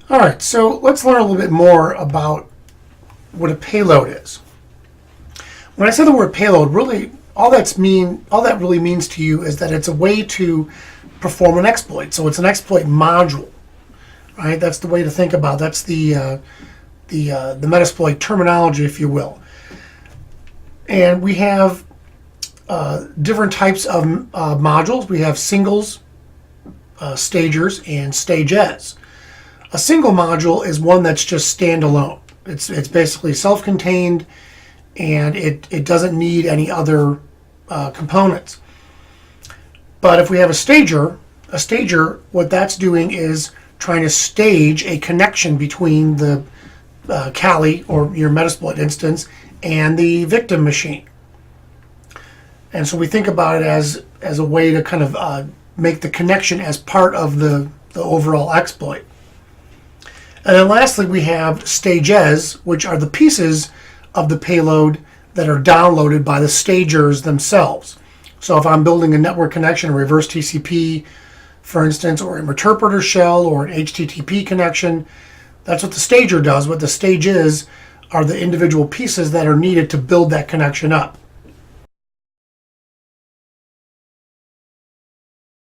All right, so let's learn a little bit more about what a payload is. When I say the word payload, really all that really means to you is that it's a way to perform an exploit. So it's an exploit module, right? That's the way to think about it. That's the Metasploit terminology, if you will. And we have different types of modules. We have singles, stagers, and stages. A single module is one that's just standalone. It's basically self-contained, and it doesn't need any other components. But if we have a stager, what that's doing is trying to stage a connection between the Kali, or your Metasploit instance, and the victim machine. And so we think about it as a way to kind of make the connection as part of the overall exploit. And then lastly, we have stages, which are the pieces of the payload that are downloaded by the stagers themselves. So if I'm building a network connection, a reverse TCP, for instance, or an interpreter shell or an HTTP connection, that's what the stager does. What the stage is are the individual pieces that are needed to build that connection up.